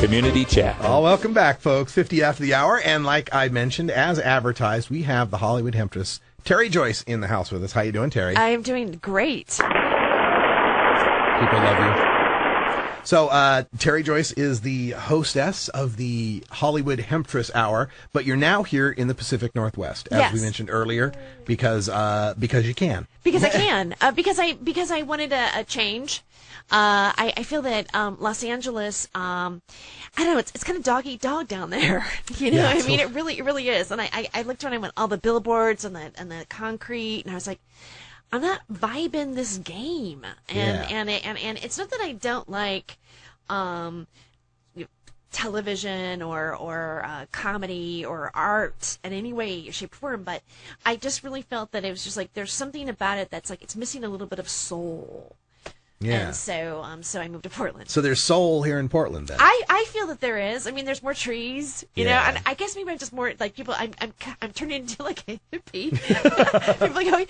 Community Chat. Oh, welcome back, folks. 50 after the hour. And like I mentioned, as advertised, we have the Hollywood Hemptress, Tere Joyce, in the house with us. How you doing, Tere? I am doing great. People love you. So, Tere Joyce is the hostess of the Hollywood Hemptress Hour, but you're now here in the Pacific Northwest, as we mentioned earlier, because you can. Because I can. Because I wanted a change. I feel that Los Angeles, I don't know, it's kind of dog eat dog down there. You know, I mean, it really is. And I looked around, I went all the billboards and the concrete, and I was like, I'm not vibing this game. And it's not that I don't like television or comedy or art in any way, shape, or form, but I just really felt that it was just like there's something about it that's like it's missing a little bit of soul. Yeah. And so I moved to Portland. So there's soul here in Portland, then. I feel that there is. I mean, there's more trees, you know. And I guess maybe I'm just more like people. I'm turning into like a hippie. People are like, oh,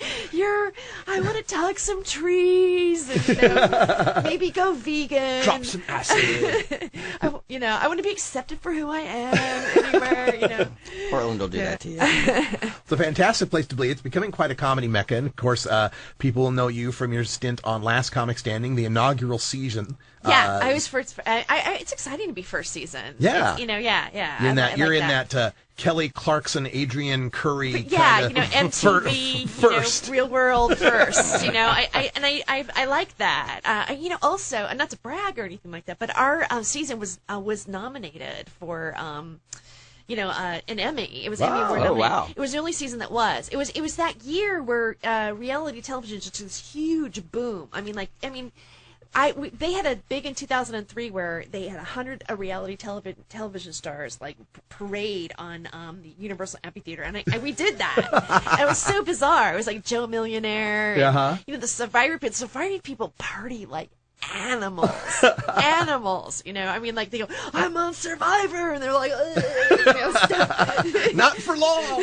I want to tug some trees, and maybe go vegan. Drop some acid. I want to be accepted for who I am anywhere. Portland will do that to you. It's a fantastic place to be. It's becoming quite a comedy mecca. And of course, people will know you from your stint on Last Comic Standing, the inaugural season. Yeah, I was first. It's exciting to be first season. Yeah, yeah. You're in that Kelly Clarkson, Adrian Curry. MTV, first, Real World first. I like that. Also, and not to brag or anything like that, but our season was nominated for. An Emmy. It was Emmy Award nominated. Wow. It was the only season that was. It was that year where reality television just this huge boom. They had a big in 2003 where they had 100 reality television stars like parade on the Universal Amphitheater, and we did that. And it was so bizarre. It was like Joe Millionaire. And, the Survivor people party like animals. They go, I'm on Survivor, and they're like, not for long.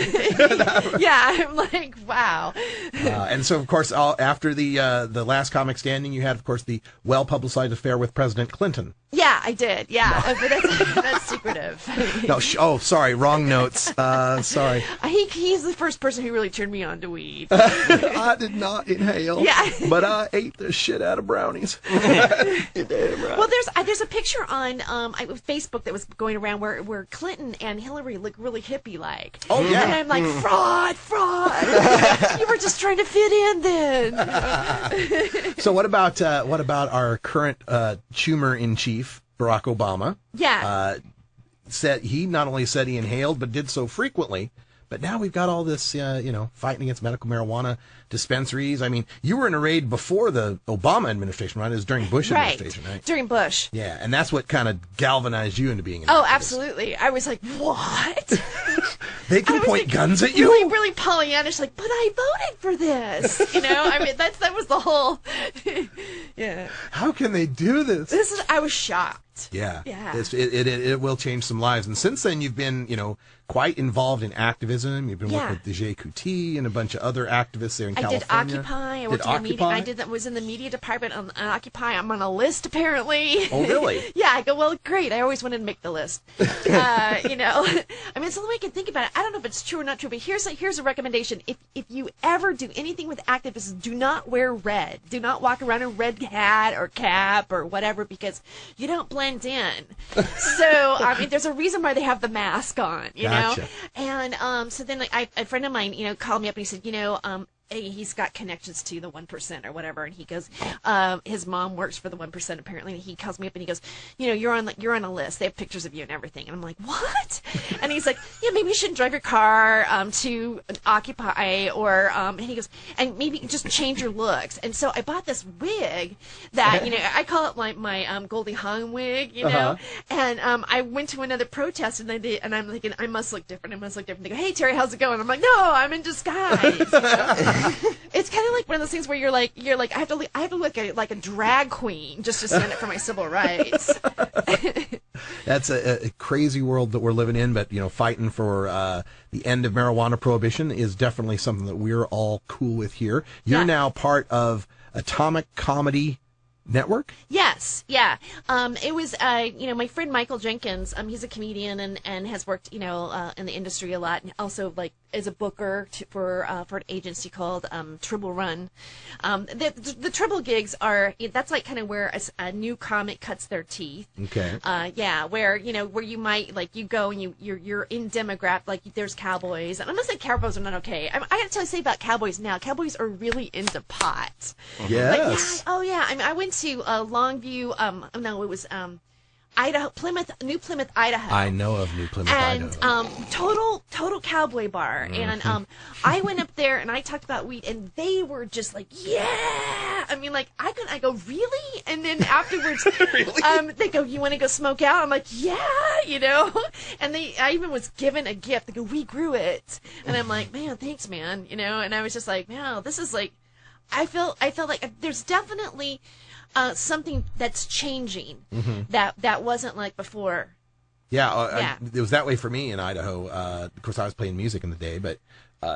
Yeah, I'm like, wow. And so, of course, after the Last Comic Standing, you had, of course, the well-publicized affair with President Clinton. Yeah, I did. Yeah, but that's secretive. No, sorry, wrong notes. Sorry. He's the first person who really turned me on to weed. I did not inhale. Yeah. But I ate the shit out of brownies. Well, there's a picture on Facebook that was going around where Clinton and Hillary look really hippie-like. Oh yeah. And I'm like, fraud. You were just trying to fit in then. So what about our current Schumer in chief, Barack Obama? Yeah. He not only said he inhaled, but did so frequently. But now we've got all this, fighting against medical marijuana dispensaries. I mean, you were in a raid before the Obama administration, right? It was during Bush administration, right? During Bush. Yeah, and that's what kind of galvanized you into being an activist. activist. Absolutely. I was like, what? They can point guns at you? Really Pollyannish, like, but I voted for this. That was the whole, yeah. How can they do this? I was shocked. Yeah. Yeah. It will change some lives. And since then, you've been, quite involved in activism. You've been working with the JQT and a bunch of other activists there in California. I did Occupy. I worked in the media. Was in the media department on Occupy. I'm on a list, apparently. Oh, really? Yeah. I go, well, great. I always wanted to make the list. It's the only way I can think about it. I don't know if it's true or not true, but here's a recommendation. If you ever do anything with activists, do not wear red. Do not walk around in a red hat or cap or whatever, because you don't blend in. So, there's a reason why they have the mask on, you know? And so then a friend of mine, called me up and he said, he's got connections to the 1% or whatever, and he goes, his mom works for the 1% apparently, and he calls me up and he goes, you're on a list. They have pictures of you and everything. And I'm like, what? And he's like, yeah, maybe you shouldn't drive your car to Occupy, or and he goes, and maybe just change your looks. And so I bought this wig that I call it my Goldie Hawn wig, and I went to another protest and I'm thinking, I must look different. They go, hey Terry, how's it going? I'm like, no, I'm in disguise. It's kind of like one of those things where you're like I have to look like a drag queen just to stand up for my civil rights. That's a crazy world that we're living in, but fighting for the end of marijuana prohibition is definitely something that we're all cool with here. You're now part of Atomic Comedy network? Yes, yeah. It was, my friend Michael Jenkins. He's a comedian and has worked, in the industry a lot, and also like as a booker for an agency called Tribble Run. The Tribble gigs that's like kind of where a new comic cuts their teeth. Okay. Where you might like you go and you're in demographic, like there's cowboys, and I'm not saying cowboys are not okay. I got to tell you something about cowboys now. Cowboys are really into pot. Yes. I mean, I went to Longview. It was Idaho, New Plymouth, Idaho. I know of New Plymouth, and, Idaho. total cowboy bar. Mm-hmm. And I went up there and I talked about weed, and they were just like, yeah. I mean, like I go, really? And then afterwards, really? They go, you want to go smoke out? I'm like, yeah, And I even was given a gift. They go, we grew it, and I'm like, man, thanks, man. And I was just like, wow, this is like. I felt like there's definitely something that's changing that wasn't like before. Yeah. It was that way for me in Idaho. Of course, I was playing music in the day, but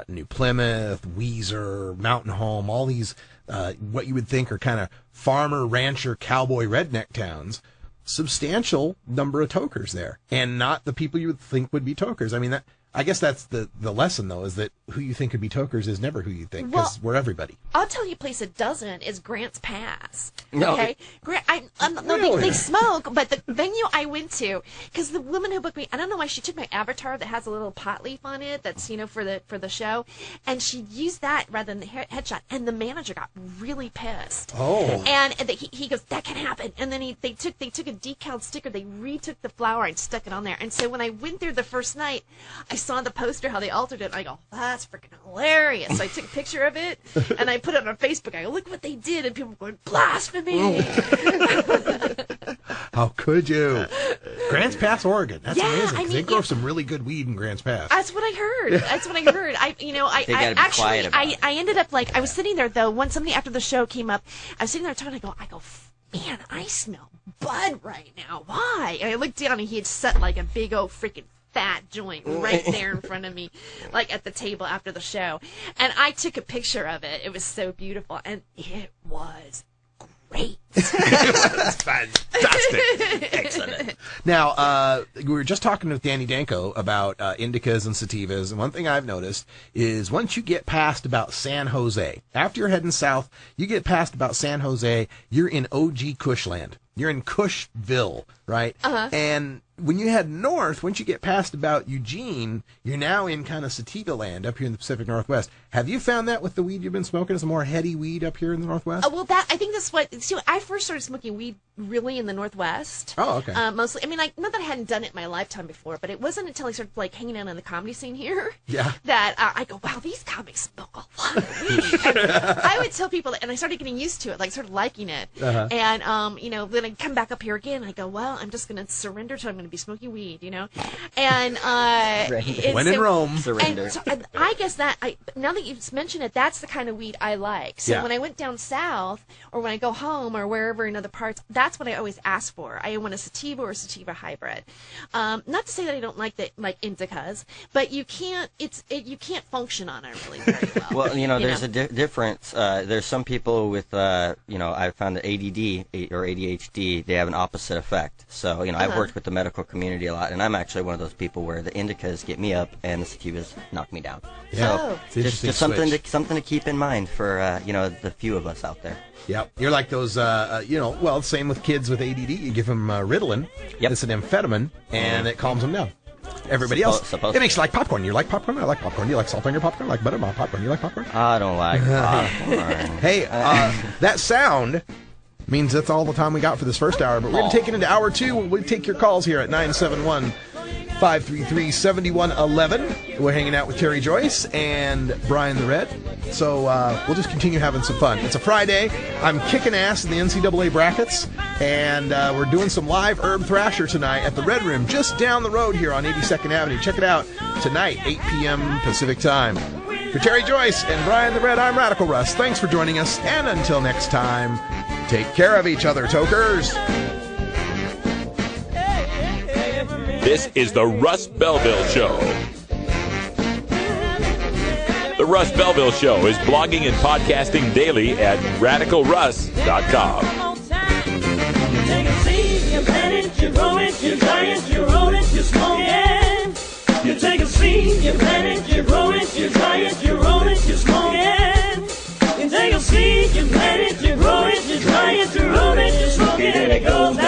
New Plymouth, Weezer, Mountain Home, all these what you would think are kind of farmer, rancher, cowboy, redneck towns. Substantial number of tokers there, and not the people you would think would be tokers. I mean, I guess that's the lesson, though, is that who you think could be tokers is never who you think, because we're everybody. I'll tell you a place that doesn't is Grants Pass. No. Okay? They smoke, but the venue I went to, because the woman who booked me, I don't know why, she took my avatar that has a little pot leaf on it that's, for the show, and she used that rather than the headshot, and the manager got really pissed. Oh. And he goes, that can happen. And then they took a decal sticker, they retook the flower and stuck it on there. And so when I went there the first night, I saw the poster, how they altered it, and I go, that's freaking hilarious. So I took a picture of it, and I put it on Facebook. I go, look what they did. And people were going, blasphemy. How could you? Grants Pass, Oregon. That's amazing. I mean, they grow some really good weed in Grants Pass. That's what I heard. I ended up like, I was sitting there though, when somebody after the show came up, I was sitting there talking, I go, man, I smell bud right now. Why? And I looked down and he had set like a big old freaking fat joint right there in front of me, like at the table after the show. And I took a picture of it. It was so beautiful, and it was great. That's fantastic. Excellent. Now, we were just talking with Danny Danko about indicas and sativas, and one thing I've noticed is once you get past about San Jose, after you're heading south, you get past about San Jose, you're in OG Cushland. You're in Cushville, right? Uh-huh. And when you head north, once you get past about Eugene, you're now in kind of sativa land up here in the Pacific Northwest. Have you found that with the weed you've been smoking? Is it more heady weed up here in the Northwest? I think that's what. See, I first started smoking weed really in the Northwest. Oh, okay. Mostly, I mean, like, not that I hadn't done it in my lifetime before, but it wasn't until I started like hanging out in the comedy scene here that I go, wow, these comics smoke a lot of weed. And I would tell people, and I started getting used to it, like sort of liking it. Uh-huh. And then I come back up here again, and I go, well, I'm just going to surrender to it. I'm going to be smoking weed, And when in Rome, surrender. And so I guess that now that you've mentioned it, that's the kind of weed I like. So when I went down south, or when I go home, or wherever in other parts, that's what I always ask for. I want a sativa or a sativa hybrid. Not to say that I don't like indicas, but you can't function on it really very well. Well, there's a difference. There's some people with I found that ADD or ADHD, they have an opposite effect. So I've worked with the medical community a lot, and I'm actually one of those people where the indicas get me up and the sativas knock me down. Yeah, so just something to keep in mind for the few of us out there. Yep, you're like those. Same with kids with ADD. You give them Ritalin. Yep. It's an amphetamine, and it calms them down. Everybody else, it makes you like popcorn. You like popcorn? I like popcorn. You like salt on your popcorn? I like butter on my popcorn. You like popcorn? I don't like popcorn. Hey, that sound means that's all the time we got for this first hour, but we're going to take it into hour two. We'll take your calls here at 971-533-7111. We're hanging out with Tere Joyce and Brian the Red, so we'll just continue having some fun. It's a Friday. I'm kicking ass in the NCAA brackets, and we're doing some live Herb Thrasher tonight at the Red Room just down the road here on 82nd Avenue. Check it out tonight, 8 p.m. Pacific Time. For Tere Joyce and Brian the Red, I'm Radical Russ. Thanks for joining us, and until next time, take care of each other, tokers. This is the Russ Belville Show. The Russ Belville Show is blogging and podcasting daily at radicalruss.com. it, you dry it, you roll it, you smoke it. You take a seed, you plant it, you grow it, you dry it, you roll it, you smoke it. You take a seed, you plant it, you grow it, you dry it, you roll it, you smoke it, and it goes down.